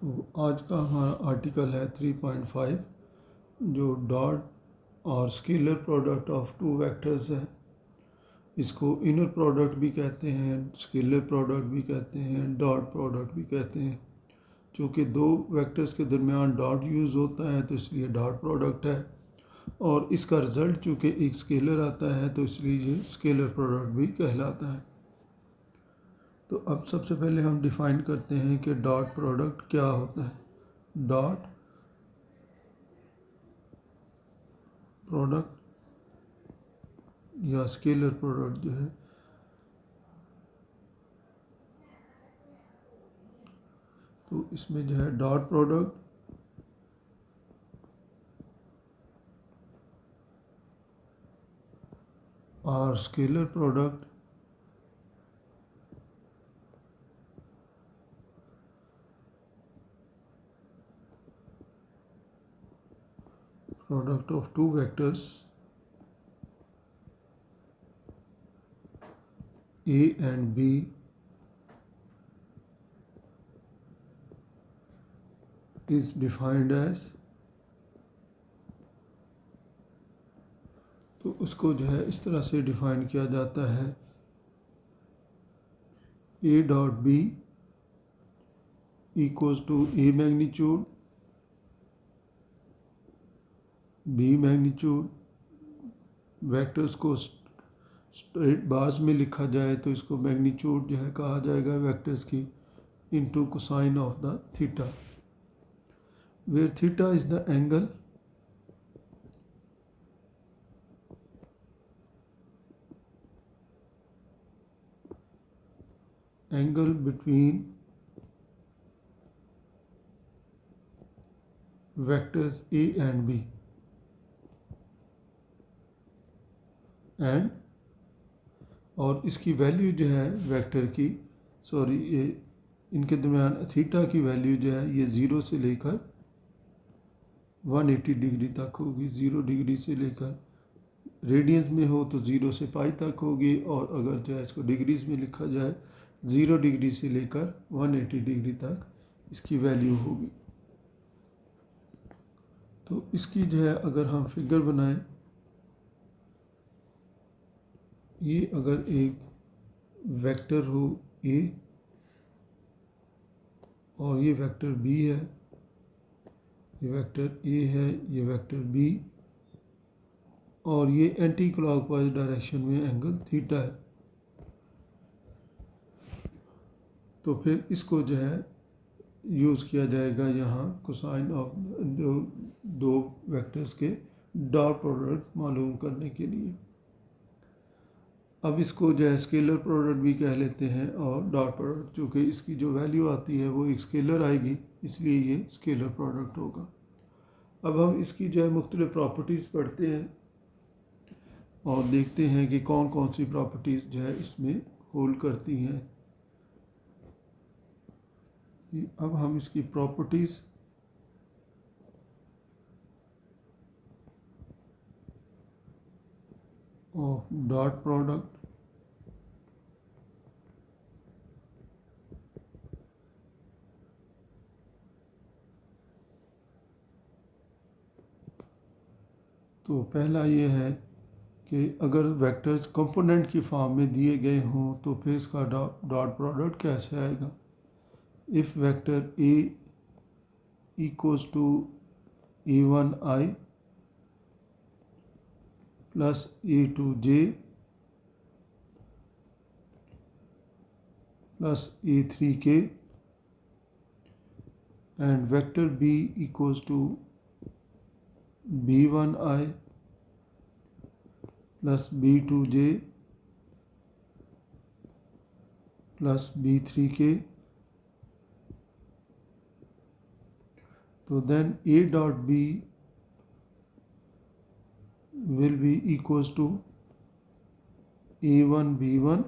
तो आज का हमारा आर्टिकल है 3.5 जो डॉट और scalar product of two vectors है। इसको इनर प्रोडक्ट भी कहते हैं, स्केलर प्रोडक्ट भी कहते हैं, डॉट प्रोडक्ट भी कहते हैं। चूँकि दो वेक्टर्स के दरमियान डॉट यूज़ होता है तो इसलिए डॉट प्रोडक्ट है, और इसका रिज़ल्ट चूँकि एक स्केलर आता है तो इसलिए ये स्केलर प्रोडक्ट भी कहलाता है। तो अब सबसे पहले हम डिफ़ाइन करते हैं कि डॉट प्रोडक्ट क्या होता है। डॉट प्रोडक्ट या स्केलर प्रोडक्ट जो है, तो इसमें जो है डॉट प्रोडक्ट और scalar product product of two vectors A and B is defined as, तो उसको जो है इस तरह से डिफाइन किया जाता है A dot B equals to A magnitude B magnitude. Vectors को स्ट्रेट बार्स में लिखा जाए तो इसको मैग्नीट्यूड जो है कहा जाएगा वेक्टर्स की into cosine of the theta, where theta is the angle between vectors A and B, and और इसकी वैल्यू जो है वेक्टर की, ये इनके दरमियान थीटा की वैल्यू जो है ये 0 से लेकर 180 डिग्री तक होगी। 0 डिग्री से लेकर रेडियंस में हो तो 0 से पाई तक होगी, और अगर जो है इसको डिग्रीज में लिखा जाए 0 डिग्री से लेकर 180 डिग्री तक इसकी वैल्यू होगी। तो इसकी जो है अगर हम फिगर बनाएं, ये अगर एक वेक्टर हो A और ये वेक्टर B है, ये वेक्टर A है, ये वेक्टर B, और ये एंटी क्लॉकवाइज डायरेक्शन में एंगल थीटा है, तो फिर इसको जो है यूज़ किया जाएगा यहाँ कोसाइन ऑफ जो दो वेक्टर्स के डॉट प्रोडक्ट मालूम करने के लिए। अब इसको जो है स्केलर प्रोडक्ट भी कह लेते हैं और डॉट प्रोडक्ट, चूँकि इसकी जो वैल्यू आती है वो एक स्केलर आएगी इसलिए ये स्केलर प्रोडक्ट होगा। अब हम इसकी जो है मुख्तलिफ प्रॉपर्टीज़ पढ़ते हैं और देखते हैं कि कौन कौन सी प्रॉपर्टीज़ जो है इसमें होल्ड करती हैं। अब हम इसकी प्रॉपर्टीज़ ऑफ डॉट प्रोडक्ट तो पहला ये है कि अगर वेक्टर्स कंपोनेंट की फॉर्म में दिए गए हों तो फिर इसका डॉट प्रोडक्ट कैसे आएगा। If vector A equals to A1I plus A2J plus A3K and vector B equals to B1I plus B2J plus B3K, तो then A dot B will be equals to A1 B1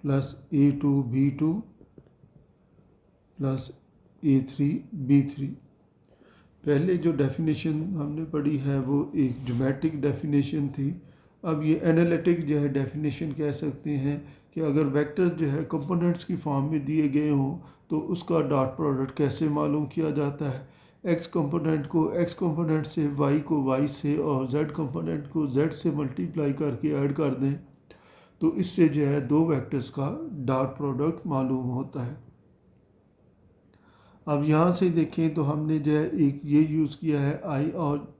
plus A2 B2 plus A3 B3। पहले जो definition हमने पढ़ी है वो एक geometric definition थी, अब ये एनालिटिक जो है डेफिनेशन कह सकते हैं कि अगर वेक्टर्स जो है कंपोनेंट्स की फॉर्म में दिए गए हों तो उसका डॉट प्रोडक्ट कैसे मालूम किया जाता है। एक्स कंपोनेंट को एक्स कंपोनेंट से, वाई को वाई से और जेड कंपोनेंट को जेड से मल्टीप्लाई करके ऐड कर दें तो इससे जो है दो वेक्टर्स का डॉट प्रोडक्ट मालूम होता है। अब यहाँ से देखें तो हमने जो है एक ये यूज़ किया है आई, और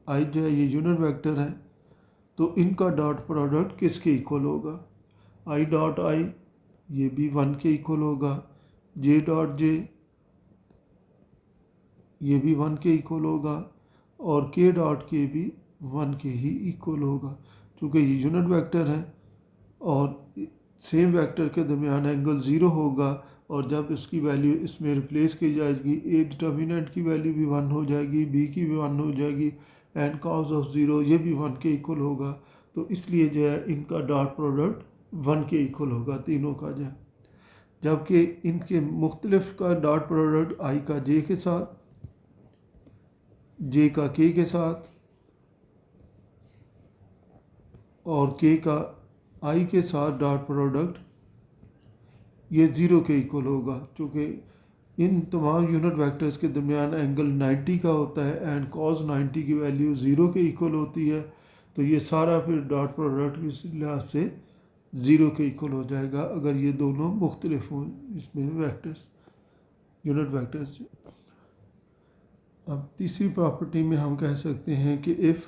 आई जो है ये यूनिट वेक्टर है, तो इनका डॉट प्रोडक्ट किसके इक्वल होगा। आई डॉट आई ये भी 1 के इक्वल होगा, जे डॉट जे ये भी 1 के इक्वल होगा और के डॉट के भी 1 के ही इक्वल होगा। चूँकि ये यूनिट वेक्टर है और सेम वेक्टर के दरमियान एंगल 0 होगा और जब इसकी वैल्यू इसमें रिप्लेस की जाएगी, ए डिटर्मिनेंट की वैल्यू भी 1 हो जाएगी, बी की भी 1 हो जाएगी एंड कॉज ऑफ 0 ये भी 1 के इक्वल होगा। तो इसलिए जो है इनका डॉट प्रोडक्ट 1 के इक्वल होगा तीनों का जो है। जबकि इनके मुख्तलिफ का डॉट प्रोडक्ट आई का जे के साथ, जे का के साथ और के का आई के साथ डॉट प्रोडक्ट ये 0 के इक्वल होगा। चूँकि इन तमाम यूनिट वेक्टर्स के दरमियान एंगल 90 का होता है एंड कॉस 90 की वैल्यू 0 के इक्वल होती है, तो ये सारा फिर डॉट प्रोडक्ट इस लिहाज से 0 के इक्वल हो जाएगा अगर ये दोनों मुख्तलिफ हों इसमें वेक्टर्स, यूनिट वेक्टर्स। अब तीसरी प्रॉपर्टी में हम कह सकते हैं कि इफ़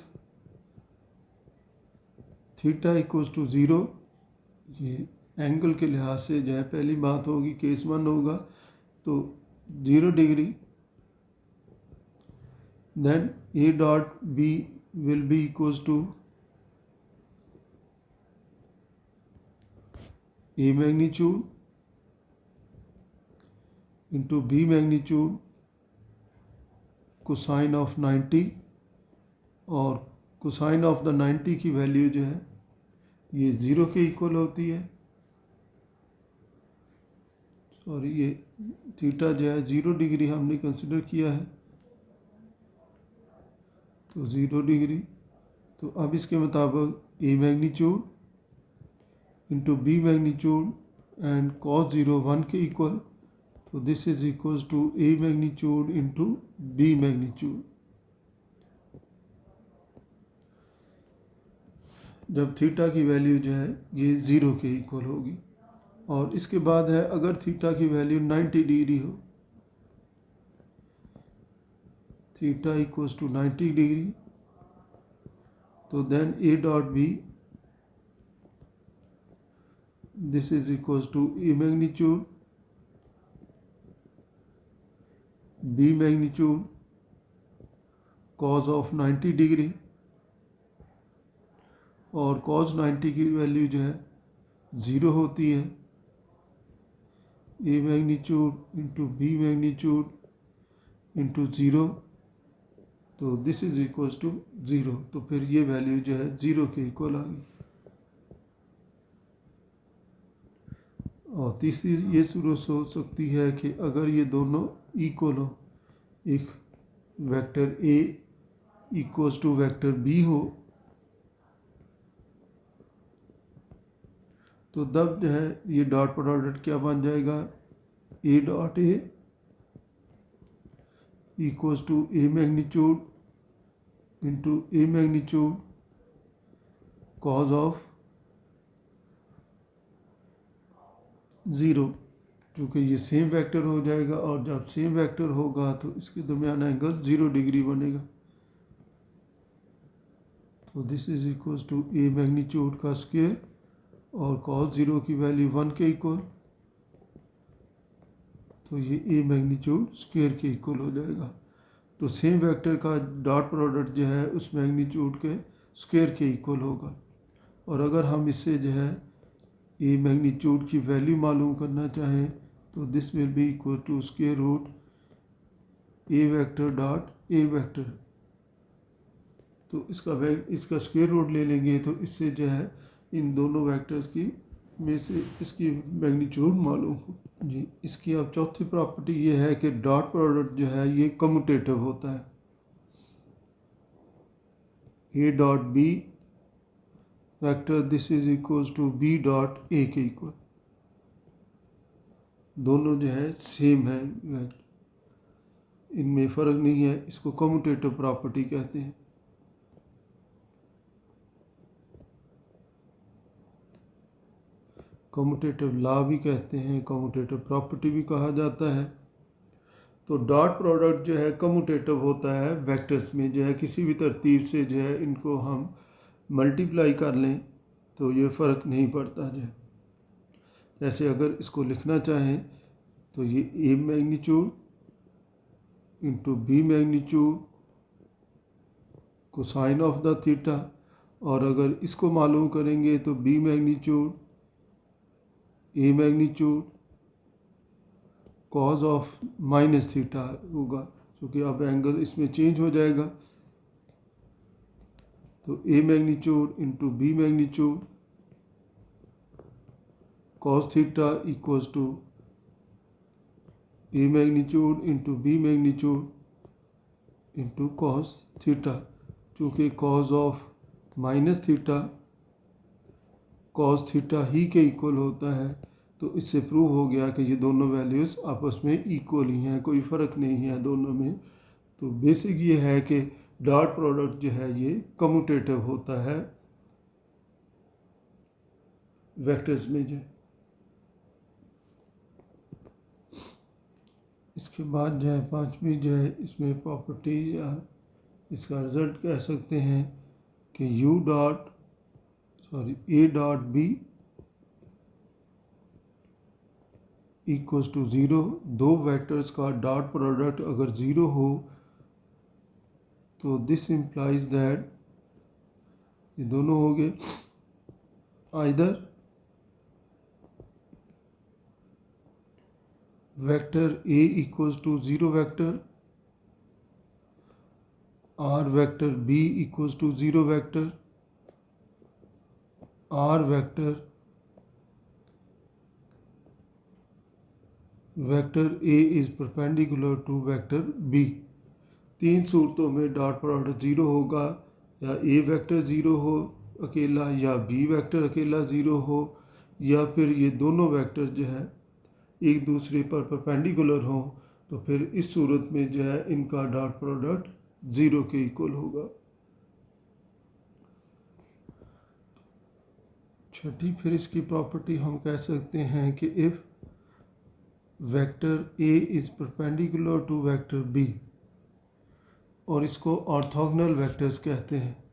थीटा इक्वल्स टू 0, ये एंगल के लिहाज से जो है पहली बात होगी केस 1 होगा तो 0 degree, then A dot B will be equals to A magnitude into B magnitude cosine of 90, और कोसाइन ऑफ द 90 की वैल्यू जो है ये 0 के इक्वल होती है। सॉरी, ये थीटा जो है 0 डिग्री हमने कंसिडर किया है, तो 0 डिग्री। तो अब इसके मुताबिक a magnitude into B magnitude and cos 0 1 के इक्वल, तो this is equals to A magnitude into B magnitude. जब थीटा की वैल्यू जो है ये 0 के इक्वल होगी। और इसके बाद है अगर थीटा की वैल्यू 90 डिग्री हो, थीटा इक्वल्स टू 90 डिग्री, तो then A dot b this is equals to A magnitude b magnitude cos of 90 degree, और कॉस 90 की वैल्यू जो है 0 होती है, a magnitude into B magnitude into 0, तो दिस इज इक्वल्स टू 0। तो फिर ये वैल्यू जो है 0 के इक्वल आ गई। और तीसरी ये सूरत हो सकती है कि अगर ये दोनों इक्वल हो, एक vector A equals to vector B हो, तो तब जो है ये डॉट प्रोडक्ट क्या बन जाएगा, A dot A equals to A magnitude into A magnitude cos of 0, चूँकि ये सेम वेक्टर हो जाएगा और जब सेम वेक्टर होगा तो इसके दरमियान एंगल 0 डिग्री बनेगा। तो this is equals to A magnitude का स्क्वायर और cos 0 की वैल्यू 1 के इक्वल, तो ये ए मैग्नीट्यूड स्क्वायर के इक्वल हो जाएगा। तो सेम वेक्टर का डॉट प्रोडक्ट जो है उस मैग्नीट्यूड के स्क्वायर के इक्वल होगा। और अगर हम इससे जो है ए मैग्नीट्यूड की वैल्यू मालूम करना चाहें तो this will be equal to square root A vector dot A vector. तो इसका स्क्वायर रूट ले लेंगे तो इससे जो है इन दोनों वेक्टर्स की में से इसकी मैग्नीट्यूड मालूम हो जी। इसकी अब चौथी प्रॉपर्टी ये है कि डॉट प्रोडक्ट जो है ये कम्यूटेटिव होता है। A dot B vector this is equals to B dot A के इक्वल, दोनों जो है सेम है, इनमें फ़र्क नहीं है। इसको कम्यूटेटिव प्रॉपर्टी कहते हैं। कम्यूटेटिव लॉ भी कहते हैं, कम्यूटेटिव प्रॉपर्टी भी कहा जाता है। तो डॉट प्रोडक्ट जो है कम्यूटेटिव होता है वेक्टर्स में, जो है किसी भी तरतीब से जो है इनको हम मल्टीप्लाई कर लें तो ये फ़र्क नहीं पड़ता। जो है जैसे अगर इसको लिखना चाहें तो ये a magnitude into B magnitude cosine of the theta, और अगर इसको मालूम करेंगे तो b magnitude a magnitude cos of minus theta होगा, क्योंकि अब एंगल इसमें चेंज हो जाएगा। तो a magnitude into B magnitude cos theta equals to A magnitude into B magnitude into cos theta, चूँकि cos of minus theta cos theta ही के इक्वल होता है, तो इससे प्रूव हो गया कि ये दोनों वैल्यूज़ आपस में इक्वल ही हैं, कोई फ़र्क नहीं है दोनों में। तो बेसिक ये है कि डॉट प्रोडक्ट जो है ये कम्यूटेटिव होता है वेक्टर्स में। जो इसके बाद जो है पांचवी जो है इसमें प्रॉपर्टी या इसका रिजल्ट कह सकते हैं कि a dot b equals to zero. दो वेक्टर्स का डॉट प्रोडक्ट अगर ज़ीरो हो तो दिस इम्प्लाइज दैट ये दोनों हो गए either vector A equals to zero vector और vector b equals to zero vector और vector A is perpendicular to vector b. तीन सूरतों में डॉट प्रोडक्ट ज़ीरो होगा, या ए वेक्टर ज़ीरो हो अकेला, या बी वेक्टर अकेला ज़ीरो हो, या फिर ये दोनों वेक्टर जो है एक दूसरे पर परपेंडिकुलर हों, तो फिर इस सूरत में जो है इनका डॉट प्रोडक्ट ज़ीरो के इक्वल होगा। छठी फिर इसकी प्रॉपर्टी हम कह सकते हैं कि if vector A is perpendicular to vector B, और इसको ऑर्थोगोनल वेक्टर्स कहते हैं।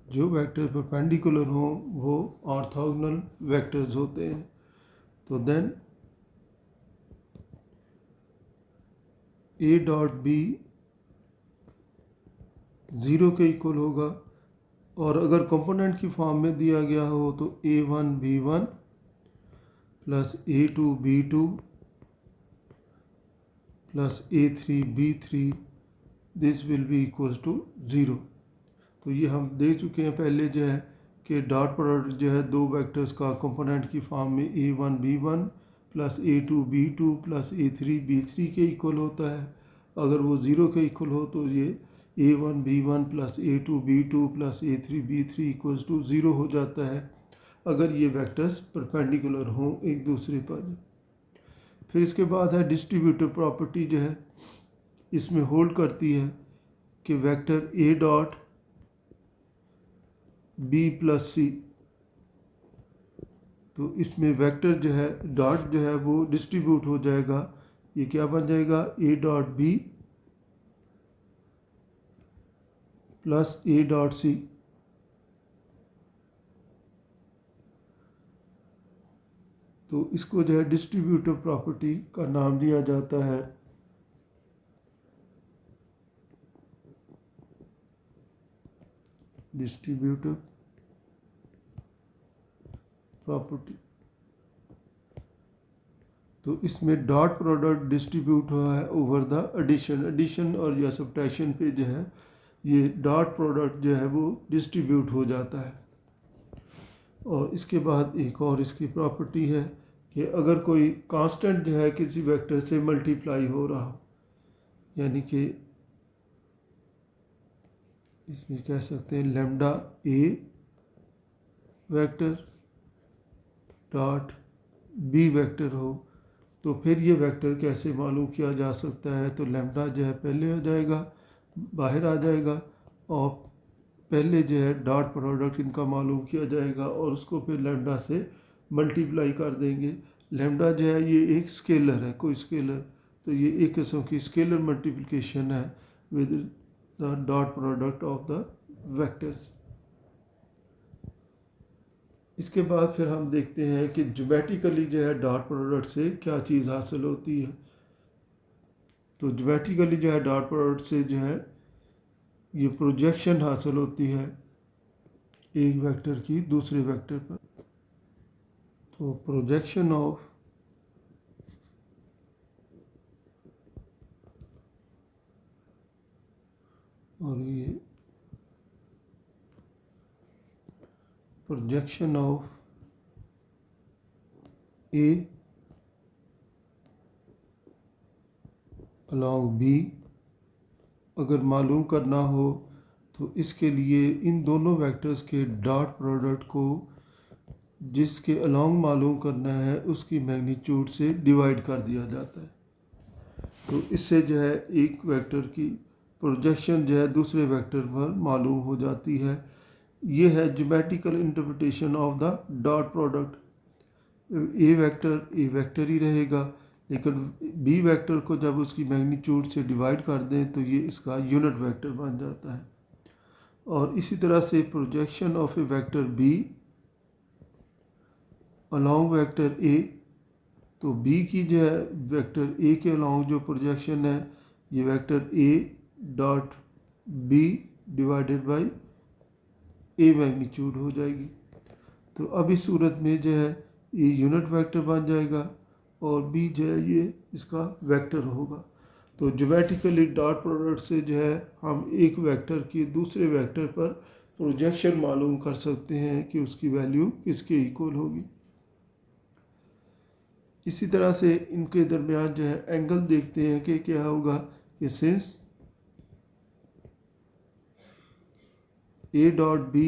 जो वेक्टर परपेंडिकुलर हों वो ऑर्थोगोनल वेक्टर्स होते हैं। तो देन ए डॉट बी ज़ीरो के इक्वल होगा, और अगर कंपोनेंट की फॉर्म में दिया गया हो तो A1 B1 plus A2 B2 plus A3 B3 this will be equals to zero. तो ये हम देख चुके हैं पहले जो है कि डॉट प्रोडक्ट जो है दो वेक्टर्स का कंपोनेंट की फॉर्म में A1 B1 plus A2 B2 plus A3 B3 के इक्वल होता है। अगर वो ज़ीरो के इक्वल हो तो ये A1 B1 plus A2 B2 plus A3 B3 equals to zero हो जाता है, अगर ये वेक्टर्स परपेंडिकुलर हों एक दूसरे पर। फिर इसके बाद है डिस्ट्रीब्यूटिव प्रॉपर्टी, जो है इसमें होल्ड करती है कि vector A dot B plus c, तो इसमें वेक्टर जो है डॉट जो है वो डिस्ट्रीब्यूट हो जाएगा। ये क्या बन जाएगा A dot B plus A dot C. तो इसको जो है डिस्ट्रीब्यूटिव प्रॉपर्टी का नाम दिया जाता है। Distributive property. तो इसमें डॉट प्रोडक्ट डिस्ट्रीब्यूट हुआ है ओवर द एडिशन और या सब्ट्रैक्शन पे जो है ये डॉट प्रोडक्ट जो है वो डिस्ट्रीब्यूट हो जाता है। और इसके बाद एक और इसकी प्रॉपर्टी है कि अगर कोई कांस्टेंट जो है किसी वेक्टर से मल्टीप्लाई हो रहा हो, यानी कि इसमें कह सकते हैं लैम्डा ए वेक्टर डॉट बी वेक्टर हो, तो फिर ये वेक्टर कैसे मालूम किया जा सकता है। तो लैम्डा जो है पहले आ जाएगा, बाहर आ जाएगा, और पहले जो है डॉट प्रोडक्ट इनका मालूम किया जाएगा और उसको फिर लैम्डा से मल्टीप्लाई कर देंगे। लैम्डा जो है ये एक स्केलर है, कोई स्केलर, तो ये एक किस्म की स्केलर मल्टीप्लिकेशन है with the dot product of the vectors. इसके बाद फिर हम देखते हैं कि ज्योमेट्रिकली जो है डॉट प्रोडक्ट से क्या चीज़ हासिल होती है। तो ज्योमेट्रिकली जो है डॉट प्रोडक्ट से जो है ये प्रोजेक्शन हासिल होती है एक वेक्टर की दूसरे वेक्टर पर। तो प्रोजेक्शन ऑफ और ये projection of A along B अगर मालूम करना हो तो इसके लिए इन दोनों वेक्टर्स के डॉट प्रोडक्ट को जिसके अलॉन्ग मालूम करना है उसकी मैग्नीट्यूड से डिवाइड कर दिया जाता है। तो इससे जो है एक वेक्टर की प्रोजेक्शन जो है दूसरे वेक्टर पर मालूम हो जाती है। ये है geometrical interpretation of the dot product. A vector ही रहेगा, लेकिन बी वेक्टर को जब उसकी मैग्नीट्यूड से डिवाइड कर दें तो ये इसका यूनिट वेक्टर बन जाता है। और इसी तरह से projection of A vector B along vector A, तो बी की जो है वेक्टर ए के अलॉन्ग जो प्रोजेक्शन है ये vector A dot B divided by A magnitude हो जाएगी। तो अब इस सूरत में जो है ये यूनिट वेक्टर बन जाएगा और बी जो है ये इसका वेक्टर होगा। तो ज्योमेट्रिकली डॉट प्रोडक्ट से जो है हम एक वेक्टर की दूसरे वेक्टर पर प्रोजेक्शन मालूम कर सकते हैं कि उसकी वैल्यू किसके इक्वल होगी। इसी तरह से इनके दरमियान जो है एंगल देखते हैं कि क्या होगा कि since A dot B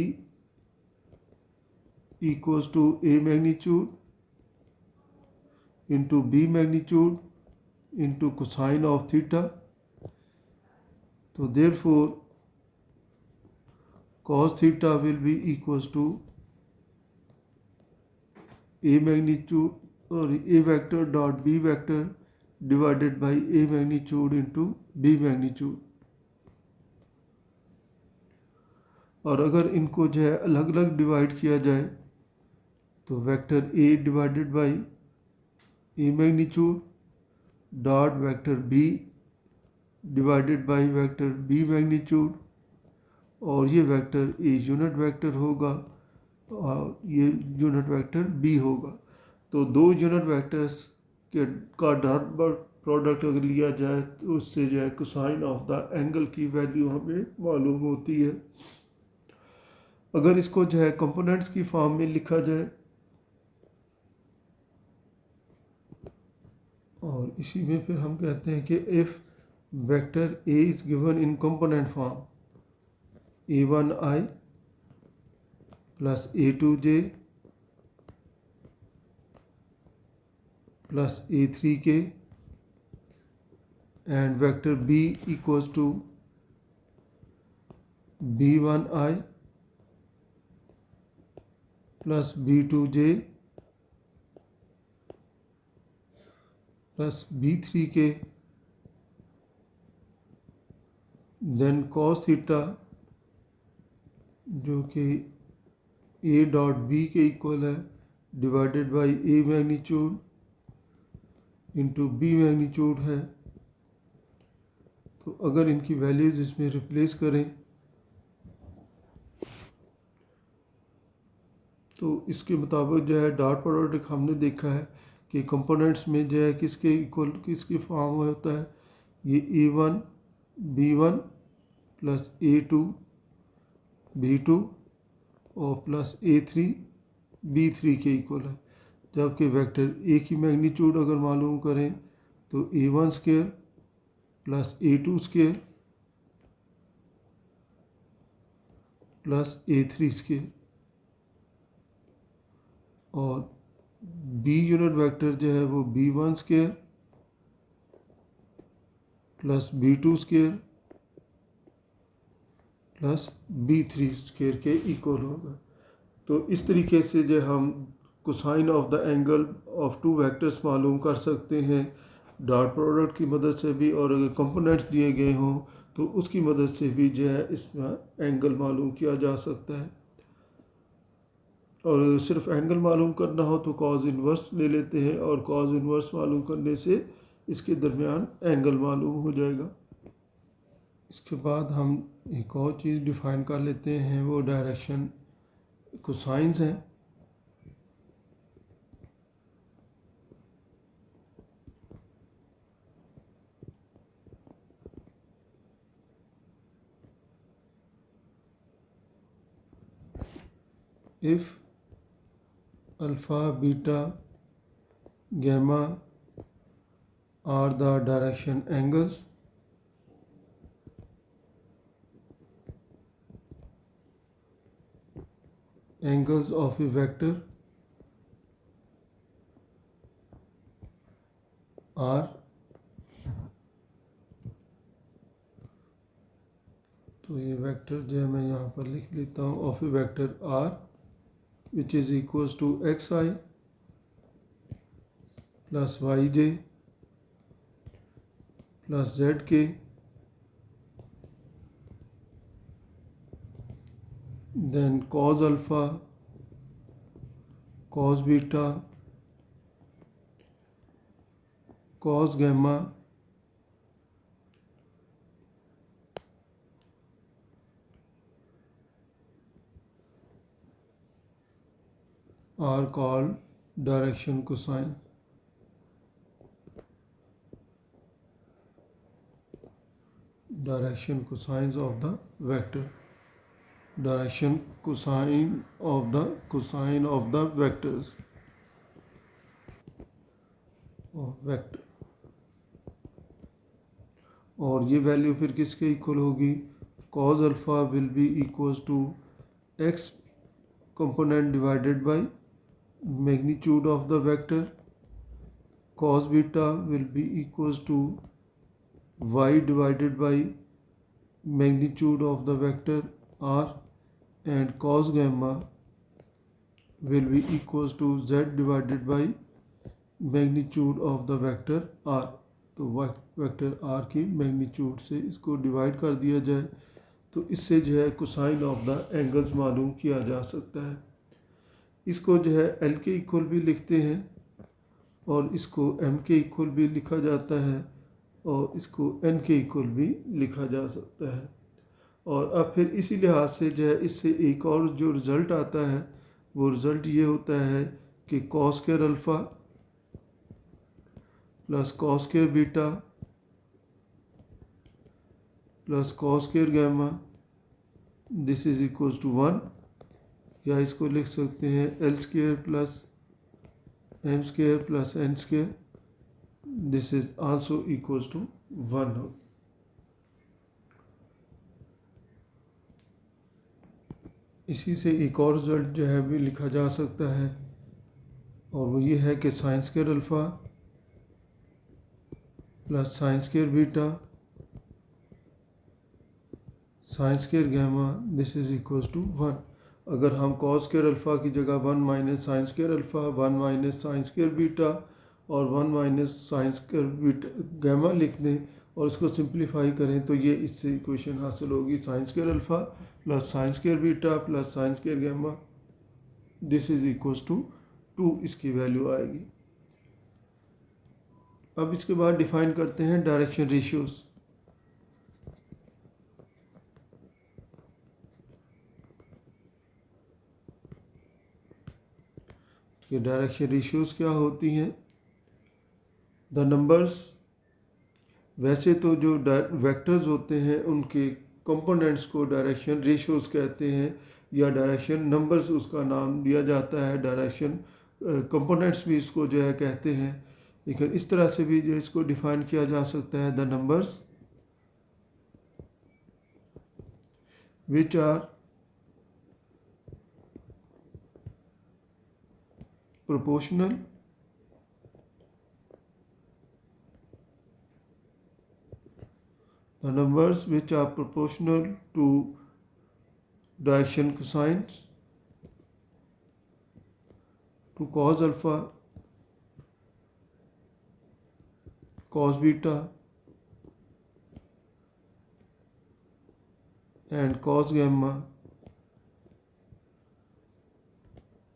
equals to A magnitude into B magnitude into cosine of theta. So therefore cos theta will be equals to A magnitude or A vector dot B vector divided by A magnitude into B magnitude. और अगर इनको जो है अलग अलग divide किया जाए तो vector A divided by A magnitude dot vector B divided by vector B magnitude, और ये वेक्टर ए यूनिट वेक्टर होगा और ये यूनिट वेक्टर बी होगा। तो दो यूनिट वेक्टर्स के का डॉट प्रोडक्ट अगर लिया जाए तो उससे जो है कोसाइन ऑफ द एंगल की वैल्यू हमें मालूम होती है। अगर इसको जो है कंपोनेंट्स की फॉर्म में लिखा जाए और इसी में फिर हम कहते हैं कि if vector A is given in component form a1i plus a2j plus a3k and vector b equals to b1i plus b2j plus b3k, then cos theta जो कि a डॉट b के इक्वल है divided by a magnitude into b magnitude है। तो अगर इनकी values इसमें replace करें तो इसके मुताबिक जो है डॉट प्रोडक्ट हमने देखा है कि कंपोनेंट्स में जो है किसके इक्वल किसकी फॉर्म होता है, ये a1 b1 plus a2 b2 और प्लस a3 b3 के इक्वल है। जबकि वेक्टर ए की मैग्नीट्यूड अगर मालूम करें तो A1 square plus A2 square plus A3 square, और बी यूनिट वेक्टर जो है वो B1 square plus B2 square plus B3 square के इक्वल होगा। तो इस तरीके से जो हम cosine of the angle of two vectors मालूम कर सकते हैं डॉट प्रोडक्ट की मदद से भी, और अगर कंपोनेंट्स दिए गए हों तो उसकी मदद से भी जो है इसमें एंगल मालूम किया जा सकता है। और सिर्फ एंगल मालूम करना हो तो कॉज इन्वर्स ले लेते हैं, और कॉज इन्वर्स मालूम करने से इसके दरमियान एंगल मालूम हो जाएगा। इसके बाद हम एक और चीज़ डिफ़ाइन कर लेते हैं, वो डायरेक्शन कोसाइंस हैं। If alpha, beta, gamma are the direction angles, of a vector are, तो ये वेक्टर जो है मैं यहाँ पर लिख लेता हूँ, of A vector R which is equals to x i plus y j plus z k, then cos alpha, cos beta, cos gamma are called direction cosine. Direction cosines of the vector. Direction cosine of the vectors और vector, और ये value फिर किसके equal होगी? cos alpha will be equals to x component divided by magnitude of the vector, cos beta will be equals to y divided by magnitude of the vector r, and cos gamma will be equals to z divided by magnitude of the vector r। तो vector r की magnitude से इसको divide कर दिया जाए तो इससे जो है कोसाइन ऑफ द एंगल्स मालूम किया जा सकता है। इसको जो है l के इक्वल भी लिखते हैं, और इसको m के इक्वल भी लिखा जाता है, और इसको n के इक्वल भी लिखा जा सकता है। और अब फिर इसी लिहाज से जो है इससे एक और जो रिज़ल्ट आता है वो रिज़ल्ट ये होता है कि cos square alpha plus cos square beta plus cos square gamma this is equals to 1, या इसको लिख सकते हैं L square plus M square plus N square this is also equals to 1। इसी से एक और रिजल्ट जो है भी लिखा जा सकता है, और वो ये है कि sine square alpha plus sine square beta sine square gamma this is equals to 1। अगर हम कॉस स्क्वायर अल्फ़ा की जगह 1 minus sine square alpha 1 minus sine square beta और 1 minus sine square beta gamma लिख दें और इसको सिंप्लीफाई करें तो ये इससे इक्वेशन हासिल होगी sine square alpha plus sine square beta plus sine square gamma this is equals to 2 इसकी वैल्यू आएगी। अब इसके बाद डिफाइन करते हैं डायरेक्शन रेशियोज़। कि डायरेक्शन रेशियोज़ क्या होती हैं। द नंबर्स, वैसे तो जो वेक्टर्स होते हैं उनके कंपोनेंट्स को डायरेक्शन रेशियोज़ कहते हैं या डायरेक्शन नंबर्स उसका नाम दिया जाता है। डायरेक्शन कंपोनेंट्स भी इसको जो है कहते हैं, लेकिन इस तरह से भी जो इसको डिफाइन किया जा सकता है, the numbers which are proportional the numbers which are proportional to direction cosines to cos alpha, cos beta and cos gamma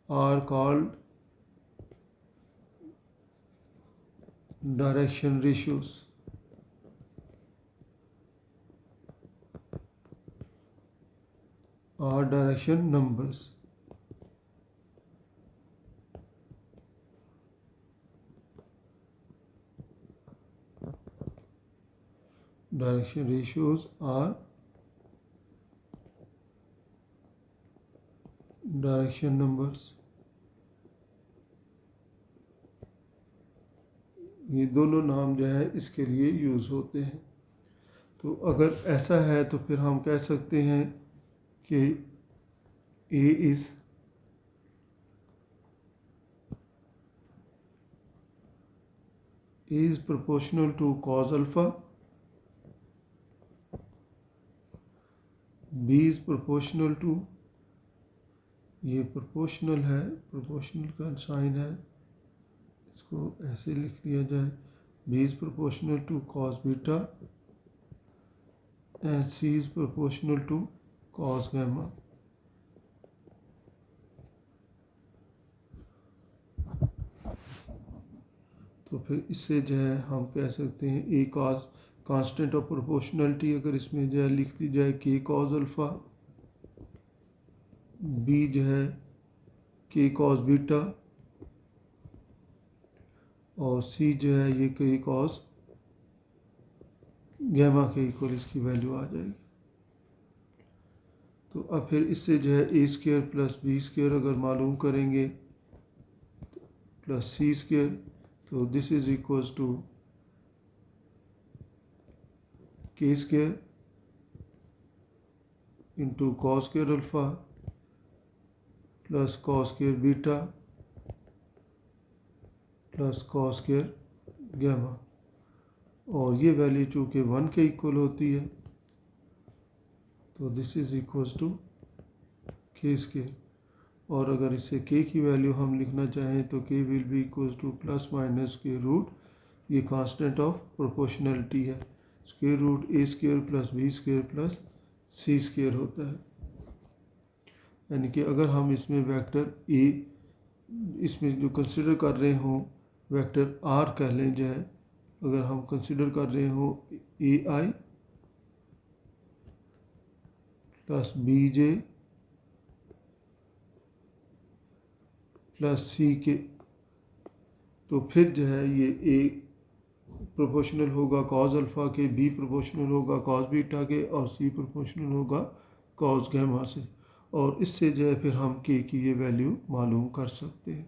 are called direction ratios. Or direction numbers. Direction ratios are direction numbers. ये दोनों नाम जो है इसके लिए use होते हैं। तो अगर ऐसा है तो फिर हम कह सकते हैं कि A is proportional to cos alpha, B is proportional to, ये प्रोपोर्शनल है, प्रोपोर्शनल का साइन है, इसको ऐसे लिख लिया जाए, B is proportional to cos beta and C is proportional to cos gamma. तो फिर इससे जो है हम कह सकते हैं ए कॉज कांस्टेंट ऑफ प्रोपोर्शनलिटी अगर इसमें जो है लिख दी जाए के कॉज अल्फ़ा, बी जो है के कॉज बीटा और सी जो है ये के कॉज गैमा के इक्वल इसकी वैल्यू आ जाएगी। तो अब फिर इससे जो है A square plus B square अगर मालूम करेंगे प्लस सी स्क्वायर, तो this is equals to k square into cos square alpha plus cos square beta plus cos square gamma, और ये वैल्यू चूँकि 1 के इक्वल होती है तो this is equals to k square. और अगर इससे k की वैल्यू हम लिखना चाहें तो k will be equals to plus minus के रूट, ये कांस्टेंट ऑफ प्रोपोर्शनलिटी है, square root a square plus B square plus C square होता है। यानी कि अगर हम इसमें वेक्टर ए इसमें जो कंसिडर कर रहे हों वेक्टर आर कह लें जो है, अगर हम कंसिडर कर रहे हो ए आई प्लस बी जे प्लस सी के, तो फिर जो है ये ए प्रोपोर्शनल होगा कॉज अल्फ़ा के, बी प्रोपोर्शनल होगा कॉज बीटा के और सी प्रोपोर्शनल होगा कॉज गैमा से, और इससे जो है फिर हम के की ये वैल्यू मालूम कर सकते हैं।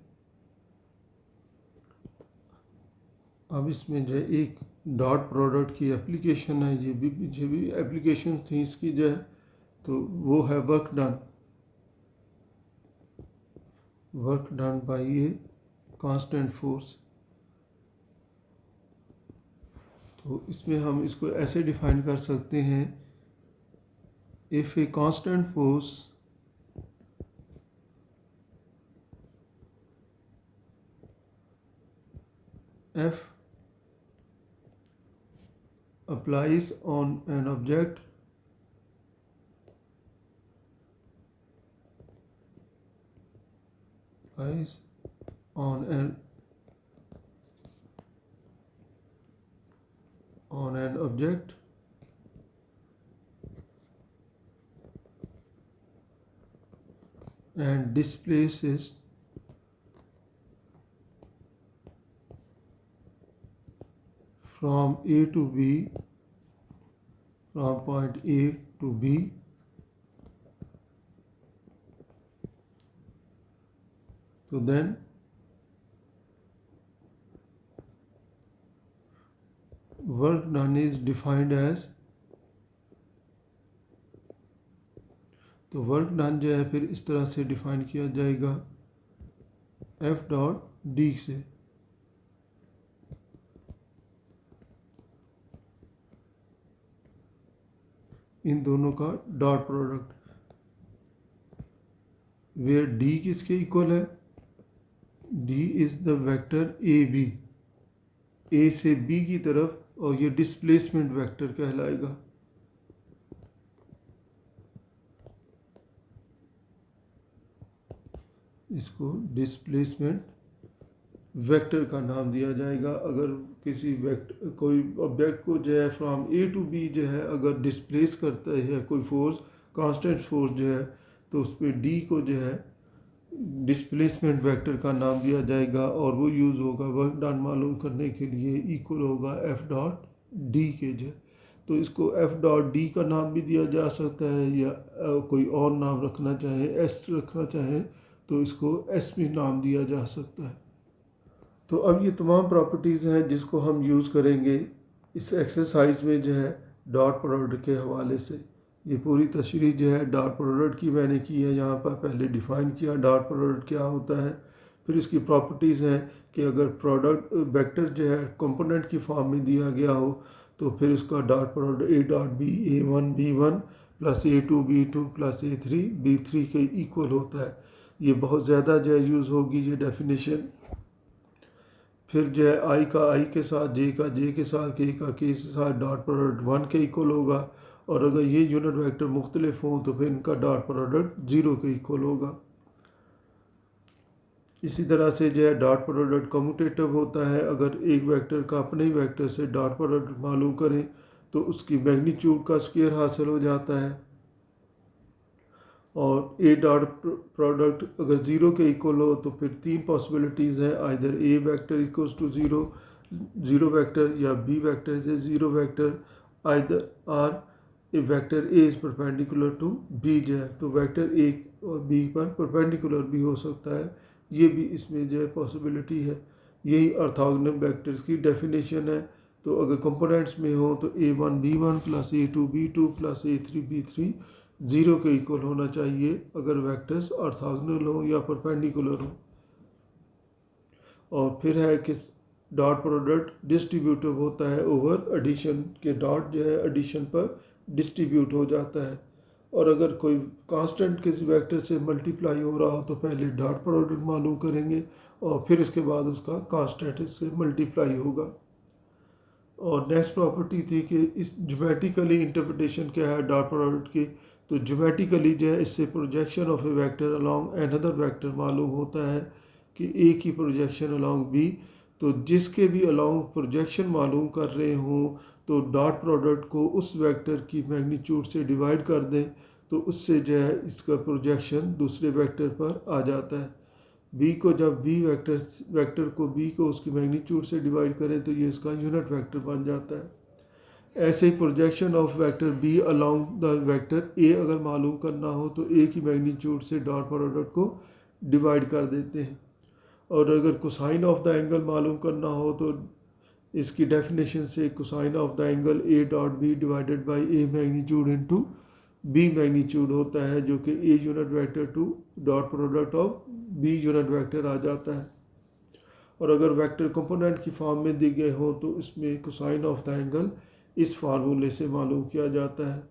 अब इसमें जो है एक डॉट प्रोडक्ट की एप्लीकेशन है, ये भी पीछे भी एप्लीकेशन थी इसकी जो है, तो वो है work done by a constant force. तो इसमें हम इसको ऐसे डिफाइन कर सकते हैं, if a constant force F applies on an object on an object and displaces from A to B, from point A to B, so then done is defined as, तो work done जो है फिर इस तरह से define किया जाएगा F dot D से। इन दोनों का डॉट प्रोडक्ट, वेयर डी किसके इक्वल है, d is the vector a b, a से बी की तरफ, और ये डिस्प्लेसमेंट वेक्टर कहलाएगा। इसको डिस्प्लेसमेंट वेक्टर का नाम दिया जाएगा। अगर किसी वेक्टर कोई ऑब्जेक्ट को जो है फ्रॉम ए टू बी जो है अगर डिस्प्लेस करता है कोई फोर्स, कांस्टेंट फोर्स जो है, तो उस पर डी को जो है डिस्प्लेसमेंट वेक्टर का नाम दिया जाएगा, और वो यूज़ होगा वर्क डन मालूम करने के लिए, इक्वल होगा एफ डॉट डी के जो। तो इसको एफ डॉट डी का नाम भी दिया जा सकता है, या कोई और नाम रखना चाहे, एस रखना चाहे तो इसको एस भी नाम दिया जा सकता है। तो अब ये तमाम प्रॉपर्टीज़ हैं जिसको हम यूज़ करेंगे इस एक्सरसाइज में जो है डॉट प्रोडक्ट के हवाले से। ये पूरी तशरीह जो है डॉट प्रोडक्ट की मैंने की है यहाँ पर। पहले डिफ़ाइन किया डॉट प्रोडक्ट क्या होता है, फिर इसकी प्रॉपर्टीज़ हैं कि अगर प्रोडक्ट वेक्टर जो है कंपोनेंट की फॉर्म में दिया गया हो तो फिर उसका dot product A dot B A1 B1 plus A2 B2 plus A3 B3 के इक्वल होता है। ये बहुत ज़्यादा जो है यूज़ होगी ये डेफिनेशन। फिर जो है आई का आई के साथ, जे का जे के साथ, के का के के साथ डॉट प्रोडक्ट 1 के इक्वल होगा, और अगर ये यूनिट वेक्टर मुख्तलिफ हों तो फिर इनका डॉट प्रोडक्ट 0 के इक्वल होगा। इसी तरह से जो है डॉट प्रोडक्ट कम्यूटेटिव होता है। अगर एक वेक्टर का अपने ही वेक्टर से डॉट प्रोडक्ट मालूम करें तो उसकी मैग्नीट्यूड का स्क्वायर हासिल हो जाता है। और ए डॉट प्रोडक्ट अगर 0 के इक्वल हो तो फिर 3 पॉसिबिलिटीज़ हैं, either a vector equals to 0, 0 vector, या b vector is a 0 vector, either or a vector A is perpendicular to b जो है, तो वेक्टर ए और बी पर परपेंडिकुलर भी हो सकता है। ये भी इसमें जो है पॉसिबिलिटी है। यही ऑर्थोगोनल वेक्टर्स की डेफिनेशन है। तो अगर कंपोनेंट्स में हो तो A1 B1 plus A2 B2 plus A3 B3 0 के इक्वल होना चाहिए अगर वेक्टर्स ऑर्थोगोनल हो या परपेंडिकुलर हो। और फिर है कि डॉट प्रोडक्ट डिस्ट्रीब्यूटिव होता है ओवर एडिशन के, डॉट जो है एडिशन पर डिस्ट्रीब्यूट हो जाता है। और अगर कोई कांस्टेंट किसी वेक्टर से मल्टीप्लाई हो रहा हो तो पहले डॉट प्रोडक्ट मालूम करेंगे और फिर इसके बाद उसका कांस्टेंट से मल्टीप्लाई होगा। और नेक्स्ट प्रॉपर्टी थी कि इस ज्योमेट्रिकली इंटरप्रिटेशन क्या है डॉट प्रोडक्ट की, तो ज्योमेट्रिकली जो है इससे projection of A vector along another vector मालूम होता है कि ए की प्रोजेक्शन अलॉन्ग बी, तो जिसके भी अलॉन्ग प्रोजेक्शन मालूम कर रहे हों तो डॉट प्रोडक्ट को उस वेक्टर की मैग्नीट्यूड से डिवाइड कर दें तो उससे जो है इसका प्रोजेक्शन दूसरे वेक्टर पर आ जाता है। बी को जब बी वेक्टर को बी को उसकी मैग्नीट्यूड से डिवाइड करें तो ये इसका यूनिट वेक्टर बन जाता है। ऐसे ही projection of vector B along the vector a अगर मालूम करना हो तो ए की मैग्नीट्यूड से डॉट प्रोडक्ट को डिवाइड कर देते हैं। और अगर कोसाइन ऑफ द एंगल मालूम करना हो तो इसकी डेफिनेशन से cosine of the angle a dot B divided by A magnitude into b magnitude होता है, जो कि a unit vector to dot product of b unit vector आ जाता है। और अगर वेक्टर कंपोनेंट की फॉर्म में दी गए हो तो इसमें कोसाइन ऑफ द एंगल इस फार्मूले से मालूम किया जाता है।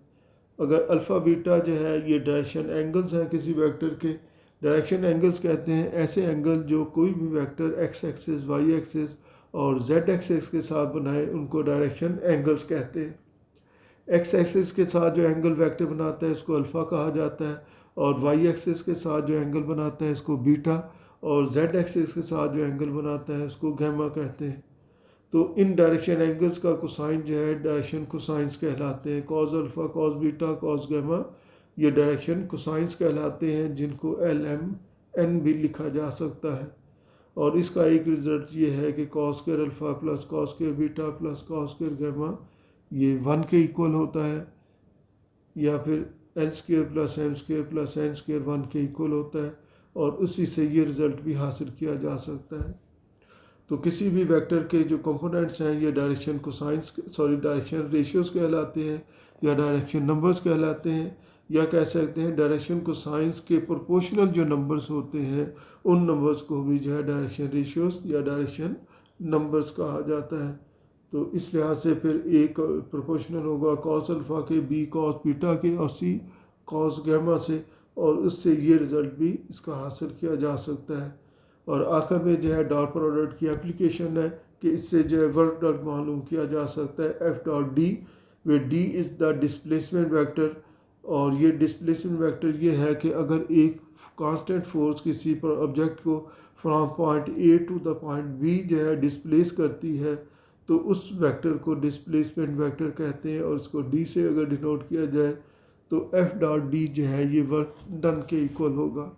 अगर अल्फ़ा बीटा जो है ये डायरेक्शन एंगल्स हैं किसी वेक्टर के, डायरेक्शन एंगल्स कहते हैं ऐसे एंगल जो कोई भी vector x axis y axis और जेड एक्सिस के साथ बनाए उनको डायरेक्शन एंगल्स कहते हैं। एक्स एक्सिस के साथ जो एंगल वेक्टर बनाता है इसको अल्फ़ा कहा जाता है, और वाई एक्सिस के साथ जो एंगल बनाता है इसको बीटा, और जेड एक्सिस के साथ जो एंगल बनाता है इसको गैमा कहते हैं। तो इन डायरेक्शन एंगल्स का कोसाइन जो है डायरेक्शन कोसाइंस कहलाते हैं। Cos alpha, cos beta, cos gamma ये डायरेक्शन कोसाइंस कहलाते हैं, जिनको LMN भी लिखा जा सकता है। और इसका एक रिजल्ट ये है कि cos square alpha plus cos square beta plus cos square gamma ये 1 के इक्वल होता है, या फिर L square plus M square plus N square 1 के इक्वल होता है, और उसी से ये रिज़ल्ट भी हासिल किया जा सकता है। तो किसी भी वेक्टर के जो कंपोनेंट्स हैं ये डायरेक्शन रेशियोज कहलाते हैं, या डायरेक्शन नंबर्स कहलाते हैं, या कह सकते हैं डायरेक्शन कोसाइंस के प्रोपोर्शनल जो नंबर्स होते हैं उन नंबर्स को भी जो है डायरेक्शन रेशियोज या डायरेक्शन नंबर्स कहा जाता है। तो इस लिहाज से फिर एक प्रोपोर्शनल होगा कॉस अल्फ़ा के, बी कॉस बीटा के और सी कॉस गैमा से, और उससे ये रिज़ल्ट भी इसका हासिल किया जा सकता है। और आखिर में जो है डॉट प्रोडक्ट की एप्लीकेशन है कि इससे जो है वर्क डॉट मालूम किया जा सकता है F dot D, way D is the displacement vector. और ये डिस्प्लेसमेंट वेक्टर ये है कि अगर एक कांस्टेंट फोर्स किसी पर ऑब्जेक्ट को from point A to the point B जो है डिस्प्लेस करती है तो उस वेक्टर को डिस्प्लेसमेंट वेक्टर कहते हैं, और इसको डी से अगर डिनोट किया जाए तो एफ डॉट डी जो है ये वर्क डन के इक्वल होगा।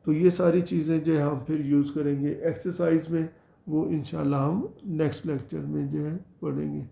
तो ये सारी चीज़ें जो है हम फिर यूज़ करेंगे एक्सरसाइज में, वो इंशाल्लाह हम नेक्स्ट लेक्चर में जो है पढ़ेंगे।